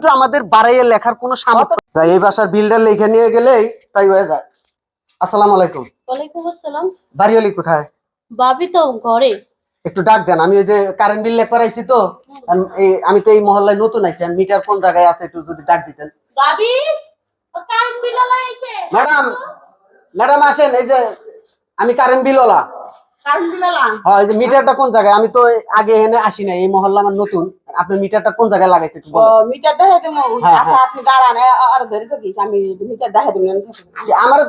ইউনিটও আমাদের বাড়াইয়ে লেখার কোনো সামর্থ্য নাই। এই বাসার বিলটা লিখে নিয়ে গেলেই তাই হয়ে যায়। আসসালামু আলাইকুম। ওয়ালাইকুম আসসালাম। বাড়িওয়ালি কোথায়? ভাবি তো ঘরে। একটু ডাক দেন, আমি ওই যে কারেন্ট বিল লেখা রাখছি তো, আমি তো এই মহল্লায় নতুন আইছি, আর মিটার কোন জায়গায় আছে একটু যদি ডাক দিতেন। ভাবি কারেন্ট বিল আইছে। ম্যাডাম, ম্যাডাম আসেন, এই যে আমি কারেন্ট বিলওয়ালা। কারেন্ট বিল হ্যাঁ, এই যে মিটারটা কোন জায়গায়, আমি তো আগে এখানে আসি না, এই মহল্লা আমার নতুন। আপনি মিটারটা কোন জায়গায় লাগাইছে একটু বলেন। মিটার দেখে দেবো। হ্যাঁ, আচ্ছা হ্যাঁ। আপনি দাঁড়ান আর ধরে তো কিছু আমি মিটার দেখে দেবো। যে আমার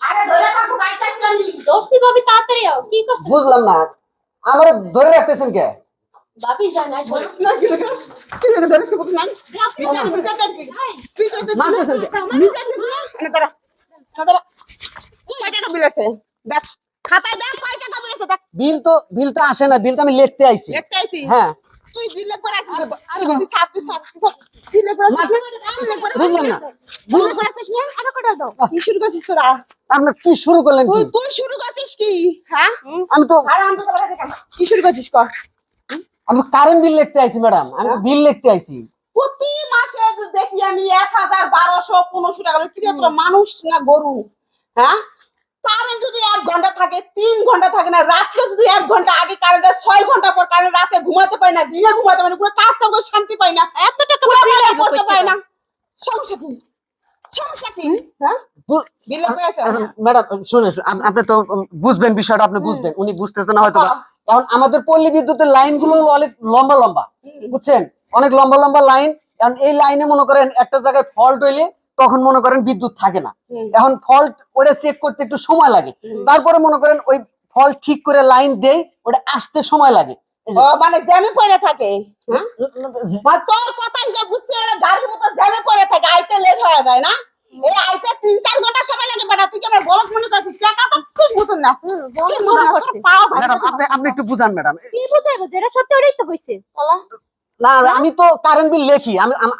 আরে ধরে রাখো বাইটা চলি দর্শি ভাবি তাড়াতাড়ি আও। কি করছেন? বুঝলাম না, আমার ধরে রাখতেছেন কে? ভাবি জান না শোনো। না কি রে কি রে ধরে কিছু নাই মিটার মিটার দেখবি পিছন দেখবি মারতেছেন কে? মিটার দেখবি না এনে দাঁড়া দাঁড়া কয় টাকা বিল আছে দেখ খাতায় দেখ কয় টাকা বিল আছে দেখ। বিল তো আসে না, বিল তো আমি লিখতে আইছি। দেখতে আইছি হ্যাঁ, তুই বিল লেখ করে আসিস। আরে তুই খাপ বিল লেখ করে আসিস। বুঝলাম না, বিল লেখ করে আসিস না আরে কটা দাও কি শুরু করছিস তোরা? আপনার কি শুরু করলেন কি? তুই শুরু করছিস কি? হ্যাঁ আমি তো আর আনতে তোরা দেখা কি শুরু করছিস কর। আমি কারেন্ট বিল লিখতে আইছি ম্যাডাম, আমি বিল লিখতে আইছি। প্রতি মাসে দেখি আমি ১,১২০০ টাকা কি রে তোরা মানুষ না গরু? হ্যাঁ কারেন্ট যদি ১ ঘন্টা থাকে ৩ ঘন্টা থাকে না, রাত্রে যদি ১ ঘন্টা আগে কারেন্ট দেয় ৬ ঘন্টা পর কারেন্ট, রাতে ঘুমাতে পাই না, দিনে ঘুমাতে পাই না, পুরো কাজ কাম করে শান্তি পাই না, এত টাকা পুরো বিল বাজার আইবো করতে কইতে পাই দাও। না। সমস্যা কি? সমস্যা কি? হ্যাঁ বিল করে আছে ম্যাডাম শুনে, আপনি তো বুঝবেন বিষয়টা, আপনি বুঝবেন, উনি বুঝতেছেন না হয়তো। এখন আমাদের পল্লী বিদ্যুতের লাইন গুলো অনেক লম্বা লম্বা, বুঝছেন, অনেক লম্বা লম্বা লাইন। এখন এই লাইনে মনে করেন একটা জায়গায় ফল্ট হইলে তখন মনে করেন বিদ্যুৎ থাকে না। এখন ফল্ট ওটা চেক করতে একটু সময় লাগে, তারপরে মনে করেন ওই ফল্ট ঠিক করে লাইন দেই, ওটা আসতে সময় লাগে। ও মানে জ্যামে পড়ে থাকে। হ্যাঁ মানে তোর কথা হিসাব বুঝছি, গাড়ির মতো জ্যামে পড়ে থাকে, আইতে লেট হয়ে যায় না? এই আইতে ৩-৪ ঘন্টা সময় লাগে বেটা, তুই কি আমার বলদ মনে করছিস? টাকা তো ঠিক মতন না বলদ মনে করছিস। পাও ভাই ম্যাডাম আপনি একটু বুঝান ম্যাডাম। কি বুঝাইবো যেটা সত্যি ওটাই তো কইছে। না আমি তো কারেন্ট বিল লেখি,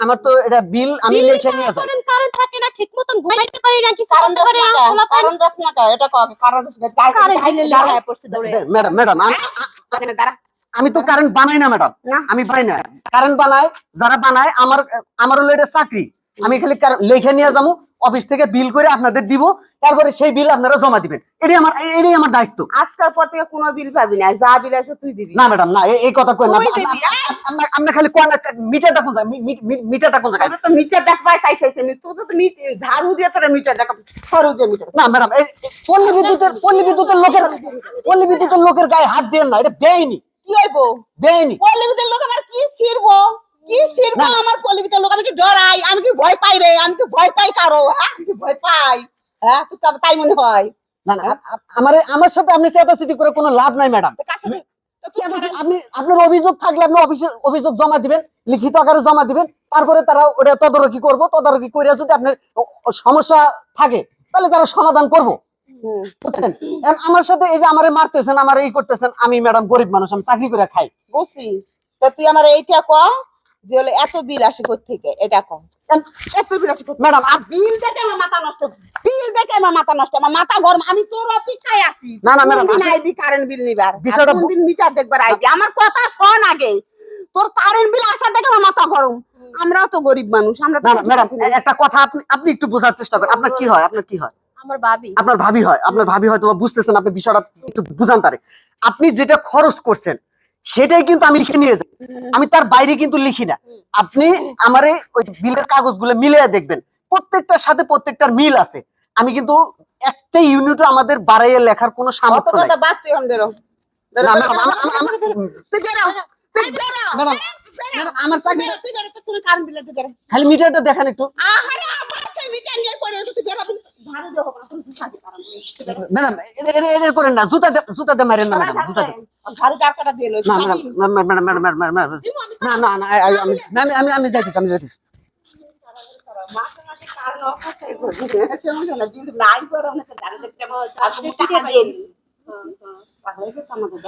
আমার তো এটা বিল আমি লিখে নিয়ে যাই। কারেন্ট থাকে না, ঠিক মতন ঘুমাইতে পারি না, কিছু কারণ করতে পারি না, খোলা পাই না। কারণ দাস না এটা কর কারণ দাস না কারেন্ট বিলের লাগায় পড়ছে দৌড়ে। ম্যাডাম ম্যাডাম দাঁড়া আমি তো কারেন্ট বানাই না ম্যাডাম, না। আমি বানাই না। কারেন্ট বানায় যারা বানায়, আমার হলো এটা চাকরি। আমি খালি লিখে নিয়ে যাবো, অফিস থেকে বিল করে আপনাদের দিব, তারপরে সেই বিল আপনারা জমা দিবেন। এটাই আমার দায়িত্ব। আজকাল পর থেকে কোনো বিল পাবি না, যা বিল আসবে তুই দিবি। না ম্যাডাম না, এই কথা কই না। তুই দিবি, আপনি খালি কোন মিটারটা কোন জায়গায়, মিটারটা কোন জায়গায়? আমরা তো মিটার দেখবাই চাইছিস তুই তো তুমি ঝাড়ু দিয়ে তোর মিটার দেখ সরু দিয়ে মিটার। না ম্যাডাম, এই পল্লী বিদ্যুতের লোকের গায়ে হাত দিয়েন না, এটা বেআইনি। কি হইবো বেআইনি। পল্লীবিদের লোক আমার কি ছিড়বো? কি ছিড়বো আমার পল্লীবিদের লোক? আমি কি ডরাই? আমি কি ভয় পাই রে? আমি কি ভয় পাই কারো? হ্যাঁ আমি কি ভয় পাই? হ্যাঁ তুই তো তাই মনে হয়? না না, আমার সাথে আপনি চেতাচেতি করে কোনো লাভ নাই ম্যাডাম। তো কার সাথে আপনার অভিযোগ থাকলে আপনি অফিসে অভিযোগ জমা দিবেন, লিখিত আকারে জমা দিবেন, তারপরে তারা ওটা তদারকি করবো। তদারকি করে যদি আপনার সমস্যা থাকে তাহলে তারা সমাধান করবো। বুঝছেন? এখন আমার সাথে এই যে আমারে মারতেছেন, আমার এই করতেছেন, আমি ম্যাডাম গরিব মানুষ, আমি চাকরি করে খাই। বুঝছি। তো তুই আমার এইটা ক যে হলো এত বিল আসে কোত্থেকে, এটা ক। এত বিল আসে কোত্থেকে? ম্যাডাম বিল দেখে আমার মাথা নষ্ট, বিল দেখে আমার মাথা নষ্ট, আমার মাথা গরম। আমি তোর অপেক্ষায় আছি। না, না, ম্যাডাম, কোনদিন আসলে- আইবি কারেন্ট বিল নিবার, বিষয়টা আর কোনদিন মিটার দেখবার আইবি? আমার কথা শোন আগে, তোর কারেন্ট বিল আসার দেখে আমার মাথা গরম। আমরাও তো গরিব মানুষ, আমরা তো না না ম্যাডাম, একটা কথা আপনি একটু বোঝার চেষ্টা করেন। আপনার কি হয়? আমার ভাবি। আপনার ভাবি হয়তো বুঝতেছেন, আপনি বিষয়টা একটু বুঝান তারে। আপনি যেটা খরচ করছেন সেটাই কিন্তু আমি লিখে নিয়ে যাই, আমি তার বাইরে কিন্তু লিখি না। আপনি আমারে ওই বিলের কাগজগুলো মিলিয়ে দেখবেন, প্রত্যেকটার সাথে প্রত্যেকটার মিল আছে। আমি কিন্তু একটা ইউনিটও আমাদের বাড়াইয়ে লেখার কোনো সামর্থ্য নাই। কথা বাদ তুই এখন বেরো। না ম্যাডাম, তুই বেরো, তুই বেরো। ম্যাডাম, আমার চাকরি তুই বেরো, তুই কারেন্ট বিল তুই বেরো। খালি মিটারটা দেখান একটু। আহারে আমার সেই মিটার নিয়ে পড়ে তুই বেরো। ভাড়া দেবো না, তুই শান্তি পারো না। ম্যাডাম এটা করেন না, জুতা দিয়ে মারেন না ম্যাডাম, জুতা দিয়ে। ঘরে যার কাটা দিয়ে লইছ। না ম্যাডাম, আমি যাইতেছি। মাসে মাসে কার নকশাই করবে। সমস্যা না, কিন্তু নাই পড়ো না, দাঁড়িয়ে দেখতে আমার টাকা দিয়ে। হ্যাঁ হ্যাঁ। তাহলে কি আমাদের